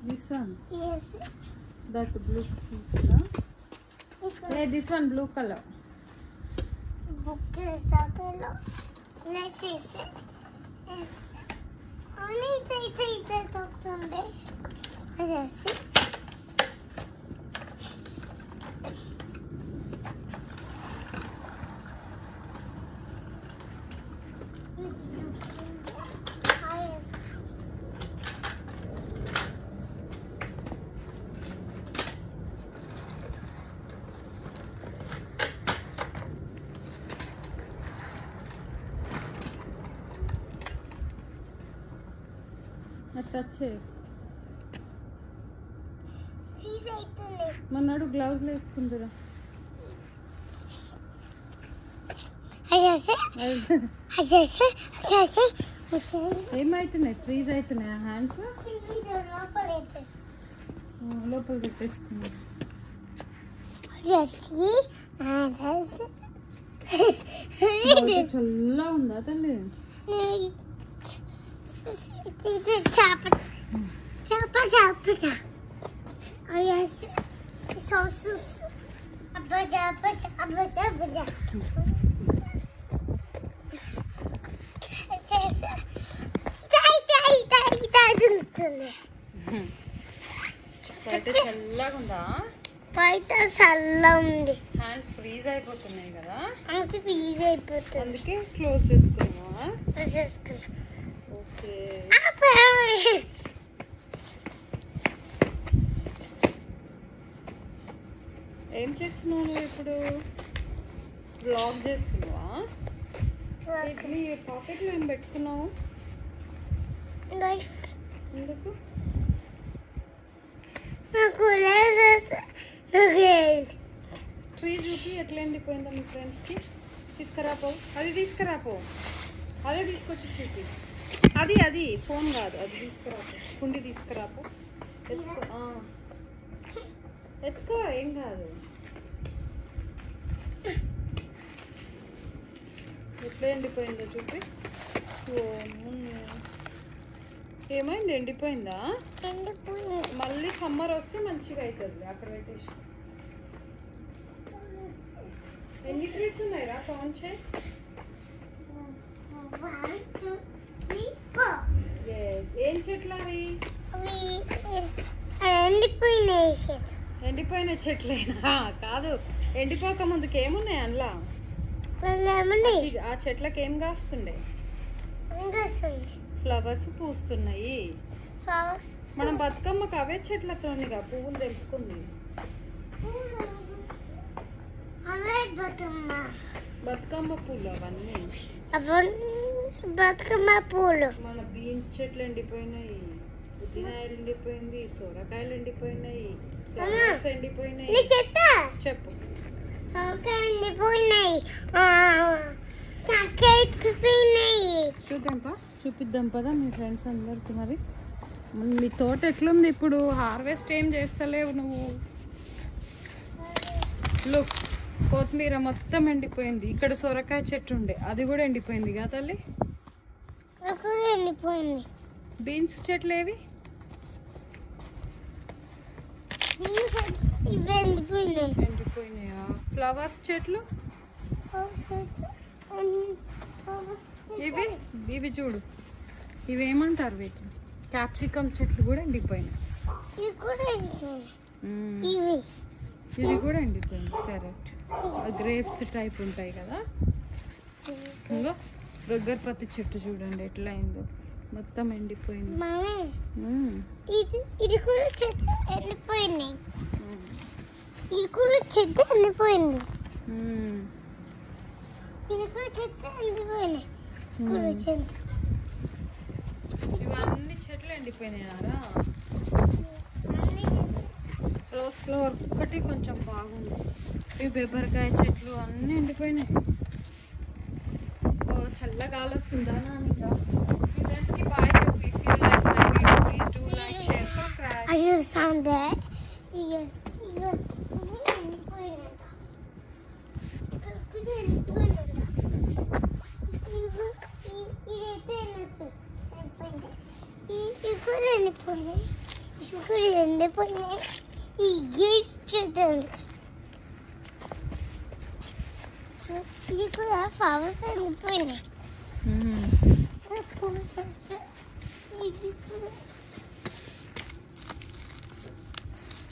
This one? Yes. That blue color? Hey, this one blue color. Book is a color. Let's see. Only say talk someday. I just see. Touch ఫీజ్ అవుతుంది మొన్నాడు గ్లౌజ్లు వేసుకుందిరా ఏమవుతున్నాయి freeze అవుతున్నాయి hands లోపల పెట్టేసుకున్నా చల్లగా ఉందా తల్లి Chapa. Oh yes. So. Abba. బయట చల్లగా ఉందా బయట చల్లగా ఉంది హ్యాండ్స్ ఫ్రీజ్ అయిపోతున్నాయి కదా అందుకే ఫ్రీజ్ అయిపోతుంది అందుకే క్లోజ్ చేసుకున్నావా ఓకే ఏం చేస్తున్నావు నువ్వు ఇప్పుడు బ్లాగ్ చేస్తున్నావా నీ పాకెట్లో ఏం పెట్టుకున్నావు ఎందుకు ట్రీ చూపి ఎట్లా ఎండిపోయిందో మీ ఫ్రెండ్స్కి తీసుకురాపో అది తీసుకురాపో అదే తీసుకొచ్చి చూపి అది ఫోన్ కాదు అది తీసుకురాపో కుండి తీసుకురాపో ఎత్తుకో ఏం కాదు ఎట్లా ఎండిపోయిందో చూపి ఏమైంది ఎండిపోయిందా మళ్ళీ సమ్మర్ వస్తే మంచిగా అవుతుంది అక్కడ పెట్టేసి ఎన్ని ట్రీస్ ఉన్నాయిరా కౌంట్ చేయి ఏం చెట్లు అవి ఎండిపోయిన చెట్లేనా కాదు ఎండిపోక ముందుకు ఏమున్నాయి అందులో ఆ చెట్లకు ఏం కాస్తుండే ఫ్లవర్స్ పూస్తున్నాయి మనం బతుకమ్మకు అవే చెట్లతోనిగా పువ్వులు తెంపుకుంది బతుకమ్మ పూలు అవన్నీ బతుకమ్మ పూలు మన బీన్స్ చెట్లు ఎండిపోయినాయి పుదీనాయలు ఎండిపోయింది సొరకాయలు ఎండిపోయినాయి ఫ్లవర్స్ ఎండిపోయినాయి చెప్పు సొరకాయ ఎండిపోయినాయి చూపిద్దాం పదా మీ ఫ్రెండ్స్ అందరికి మరి మీ తోట ఎట్లుంది ఇప్పుడు హార్వెస్ట్ ఏం చేస్తలేవు నువ్వు లుక్ కొత్తిమీర మొత్తం ఎండిపోయింది ఇక్కడ సొరకాయ చెట్టు ఉండే అది కూడా ఎండిపోయింది కదా తల్లి ఎండిపోయింది బీన్స్ చెట్లు ఏవి ఎండిపోయినాయా ఫ్లవర్స్ చెట్లు ఇవి చూడు ఇవి ఏమంటారు వీటిని క్యాప్సికమ్ చెట్లు కూడా ఎండిపోయినాయి ఇది కూడా ఎండిపోయింది కరెక్ట్ గ్రేప్స్ టైప్ ఉంటాయి కదా ఇంకా గగ్గరపత్తి చెట్టు చూడండి ఎట్లా అయిందో మొత్తం ఎండిపోయింది ఇది కూడా చెట్టు ఎండిపోయింది ఇది కూడా చెట్టు ఎండిపోయింది ఇది కూడా చెట్టు ఎండిపోయింది ఇవన్నీ చెట్లు ఎండిపోయినాయారా లో ఒక్కటి కొంచెం బాగుంది. ఈ బెబ్బరికాయ చెట్లు అన్నీ ఎండిపోయినాయి. ఓ చల్లగాలి వస్తుందా నానిగా. మీ ఫ్రెండ్స్కి బాయ్ చెప్పు. If you like my video please do like share subscribe. I just found that. ఈ గేట్స్ చూడండి. ఇది కూడా ఫ్లవర్స్ ఎండిపోయినాయి.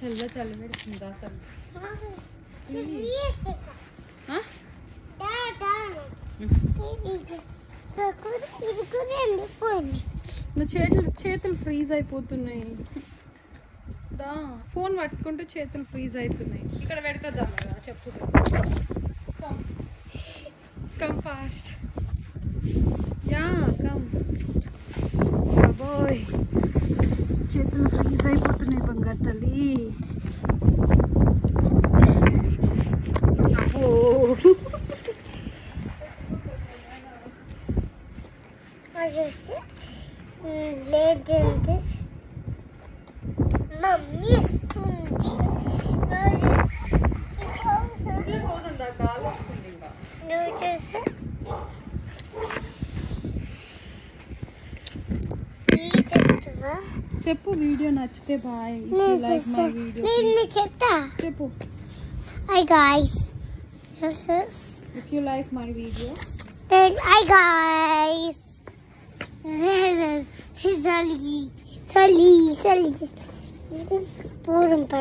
చల్ల పెడుతుందా అసలు. నా చేతులు ఫ్రీజ్ అయిపోతున్నాయి. ఫోన్ పట్టుకుంటే చేతులు ఫ్రీజ్ అవుతున్నాయి. ఇక్కడ పెడతాం కదా చెప్పు. Come fast. Yeah come. బాబోయ్ చేతులు ఫ్రీజ్ అయిపోతున్నాయి బంగారు తల్లి. అబ్బో లేదంటే మమ్మీ ఇస్తుంది. గాలి వస్తుంది ఇంకా. చెప్పు. వీడియో నచ్చితే బాయ్. నేను చెప్తా. చెప్పు. Hi guys. If you like my video. Hi guys. Sally. Purun pa.